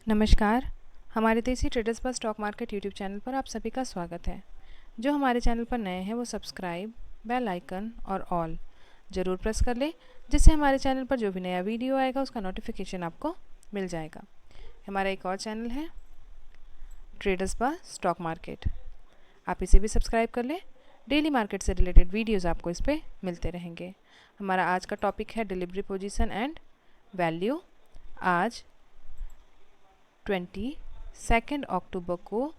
नमस्कार, हमारे देसी ट्रेडर्स पर स्टॉक मार्केट यूट्यूब चैनल पर आप सभी का स्वागत है। जो हमारे चैनल पर नए हैं वो सब्सक्राइब, बेल आइकन और ऑल ज़रूर प्रेस कर लें, जिससे हमारे चैनल पर जो भी नया वीडियो आएगा उसका नोटिफिकेशन आपको मिल जाएगा। हमारा एक और चैनल है ट्रेडर्स पर स्टॉक मार्केट, आप इसे भी सब्सक्राइब कर लें। डेली मार्केट से रिलेटेड वीडियोज़ आपको इस पर मिलते रहेंगे। हमारा आज का टॉपिक है डिलीवरी पोजीशन एंड वैल्यू। आज 22 अक्टूबर को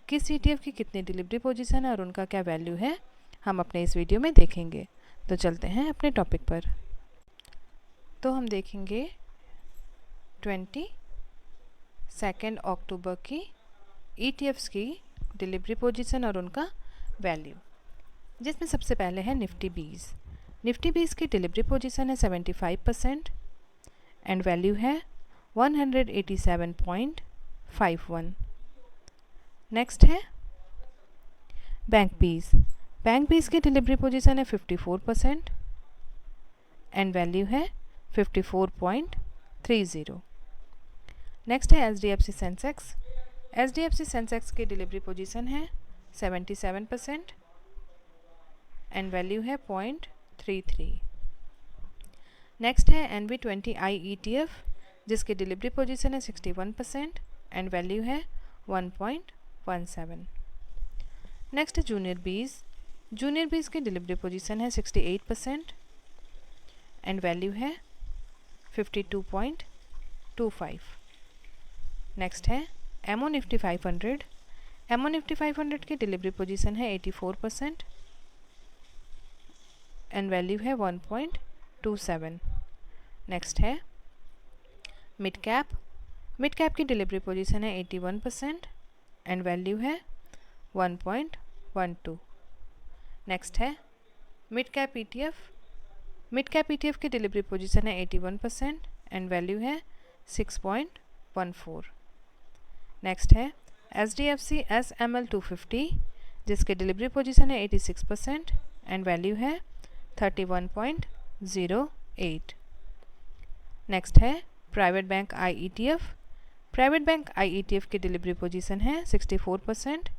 किस ETF की कितनी डिलीवरी पोजीशन है और उनका क्या वैल्यू है, हम अपने इस वीडियो में देखेंगे। तो चलते हैं अपने टॉपिक पर। तो हम देखेंगे 22 अक्टूबर की ETFs की डिलीवरी पोजीशन और उनका वैल्यू, जिसमें सबसे पहले है निफ्टी 20। निफ्टी 20 की डिलीवरी पोजीशन है 75% एंड वैल्यू है 187.51। नेक्स्ट है बैंक 20। बैंक 20 की डिलीवरी पोजीशन है 54% एंड वैल्यू है 54.30। नेक्स्ट है HDFC सेंसेक्स। HDFC सेंसेक्स की डिलीवरी पोजीशन है 77% एंड वैल्यू है 0.33। नेक्स्ट है NV20I ETF, जिसकी डिलीवरी पोजीशन है 61% एंड वैल्यू है 1.17। नेक्स्ट है जूनियर 20। जूनियर 20 की डिलीवरी पोजीशन है 68% एंड वैल्यू है 52.25। नेक्स्ट है एमओ निफ्टी 500। एमओ निफ्टी 500 की डिलीवरी पोजीशन है 84% एंड वैल्यू है 1.27। नेक्स्ट है मिड कैप। मिड कैप की डिलीवरी पोजीशन है 81% एंड वैल्यू है 1.12। नेक्स्ट है mid cap ETF। Mid cap ETF की डिलीवरी पोजीशन है 81% एंड वैल्यू है 6.14। नेक्स्ट है HDFC SML 250, जिसकी डिलीवरी पोजीशन है 86% एंड वैल्यू है 31.08। नेक्स्ट है private bank I ETF। Private bank I ETF की डिलीवरी पोजीशन है 64%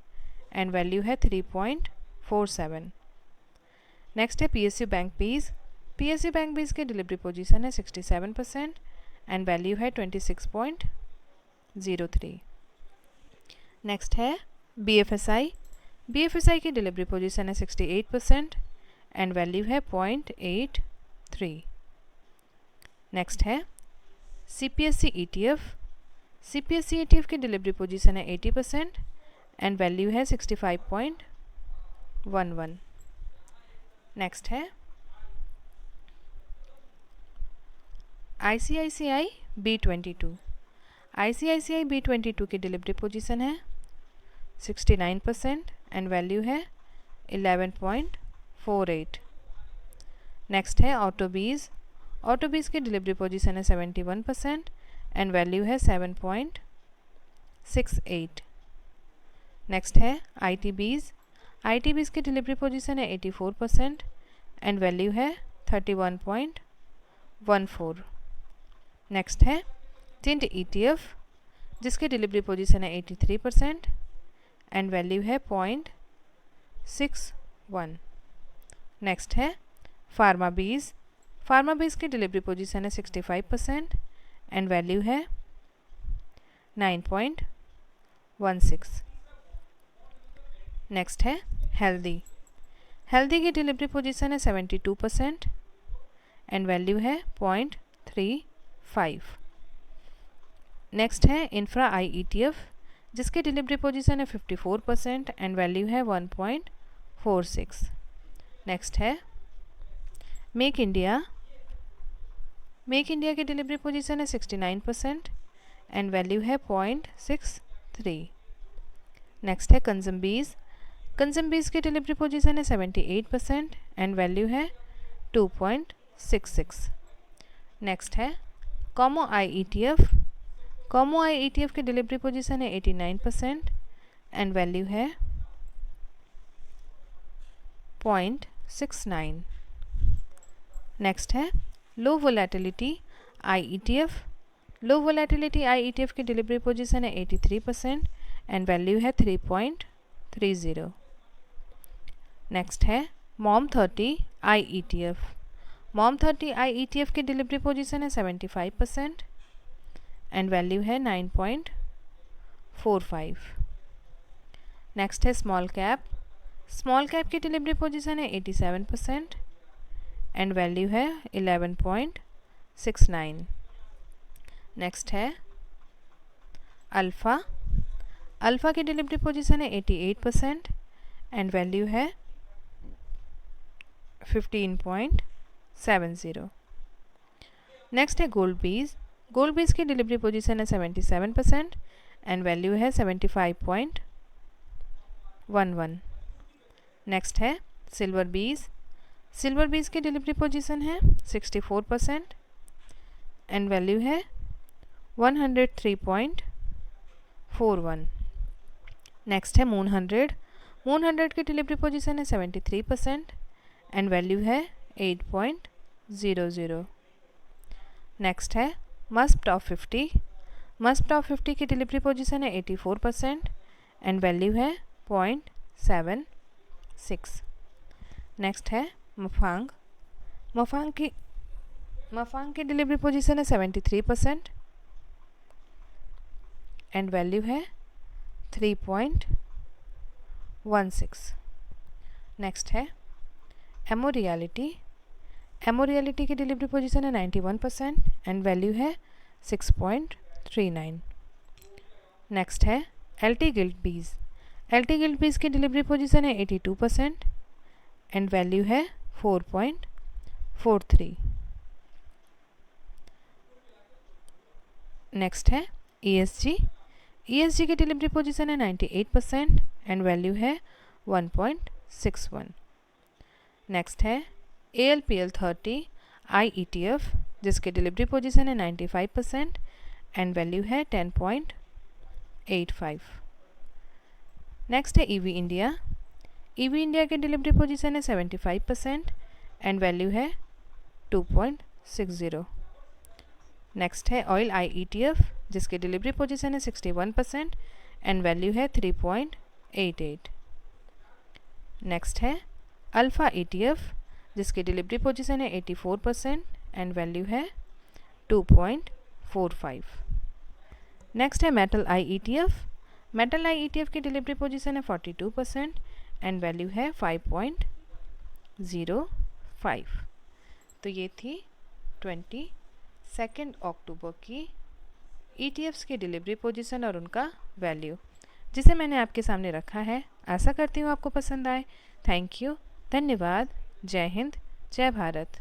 एंड वैल्यू है 3.47। नेक्स्ट है PSU बैंक 20। PSU बैंक 20 की डिलीवरी पोजीशन है 67% एंड वैल्यू है 26.03। नेक्स्ट है BFSI। BFSI की डिलीवरी पोजीशन है 68% एंड वैल्यू है 0.83। नेक्स्ट है CPSE ETF। CPSE ETF की डिलीवरी पोजीशन है 80% एंड वैल्यू है 65.11। नेक्स्ट है ICICI B22। ICICI B22 की डिलीवरी पोजीशन है 69% एंड वैल्यू है 11.48। नेक्स्ट है ऑटोबीज। ऑटोबीज की डिलीवरी पोजीशन है 71% एंड वैल्यू है 7.68। नेक्स्ट है ITBs। ITBs की डिलीवरी पोजीशन है 84% एंड वैल्यू है 31.14। नेक्स्ट है टिंट ETF, जिसकी डिलीवरी पोजीशन है 83% एंड वैल्यू है 0.61। नेक्स्ट है फार्मा बीज। फार्मा बीज की डिलीवरी पोजीशन है 65% एंड वैल्यू है 9.16। नेक्स्ट है हेल्दी। हेल्दी की डिलीवरी पोजीशन है 72% एंड वैल्यू है 0.35। नेक्स्ट है इंफ्रा I ETF, जिसकी डिलीवरी पोजीशन है 54% एंड वैल्यू है 1.46। नेक्स्ट है मेक इंडिया। मेक इंडिया की डिलीवरी पोजीशन है 69% एंड वैल्यू है 0.63। नेक्स्ट है कंजम्बीज। कंजम्बीज की डिलीवरी पोजीशन है 78% एंड वैल्यू है 2.66। नेक्स्ट है कॉमो I ETF। कॉमो I ETF की डिलीवरी पोजीशन है 89% एंड वैल्यू है 0.69। नेक्स्ट है लो वोलेटिलिटी I ETF। लो वोलेटिलिटी आई ETF की डिलीवरी पोजीशन है 83% एंड वैल्यू है 3.30। नेक्स्ट है mom 30 I ETF। Mom 30 I ETF की डिलीवरी पोजीशन है 75% एंड वैल्यू है 9.45। नेक्स्ट है स्मॉल कैप। स्मॉल कैप की डिलीवरी पोजीशन है 87% एंड वैल्यू है 11.69। नेक्स्ट है अल्फ़ा। अल्फ़ा की डिलीवरी पोजीशन है 88% एंड वैल्यू है 15.70। नेक्स्ट है गोल्ड बीज। गोल्ड बीज की डिलीवरी पोजीशन है 77% एंड वैल्यू है 75.11। नेक्स्ट है सिल्वर बीज। सिल्वर बीज की डिलीवरी पोजीशन है 64% एंड वैल्यू है 103.41। नेक्स्ट है मून 100। मून 100 की डिलीवरी पोजीशन है 73% एंड वैल्यू है 8.00। नेक्स्ट है मस्प टॉप 50। मस्प टॉप 50 की डिलीवरी पोजीशन है 84% एंड वैल्यू है 0.76। नेक्स्ट है मफांग। मफांग की डिलीवरी पोजीशन है 73% एंड वैल्यू है 3.16। नेक्स्ट है एमो रियलिटी। एमो रियलिटी की डिलीवरी पोजीशन है 91% एंड वैल्यू है 6.39। नेक्स्ट है एलटी गिल्ड बीज। एलटी गिल्ड बीज की डिलीवरी पोजीशन है 82% एंड वैल्यू है 4.43। नेक्स्ट है ESG। ESG की डिलीवरी पोजीशन है 98% एंड वैल्यू है 1.61। नेक्स्ट है ALPL 30 आई ETF जिसकी डिलीवरी पोजीशन है 95% एंड वैल्यू है 10.85। नेक्स्ट है EV इंडिया। EV इंडिया की डिलीवरी पोजीशन है 75% एंड वैल्यू है 2.60। नेक्स्ट है ऑयल आई ETF जिसकी डिलीवरी पोजीशन है 61% एंड वैल्यू है 3.88। नेक्स्ट है अल्फ़ा ETF जिसकी डिलीवरी पोजीशन है 84% एंड वैल्यू है 2.45। नेक्स्ट है मेटल आई ETF। मेटल आई ETF की डिलीवरी पोजीशन है 42% एंड वैल्यू है 5.05। तो ये थी 22 अक्टूबर की ETFs की डिलीवरी पोजीशन और उनका वैल्यू, जिसे मैंने आपके सामने रखा है। आशा करती हूँ आपको पसंद आए। थैंक यू, धन्यवाद, जय हिंद, जय भारत।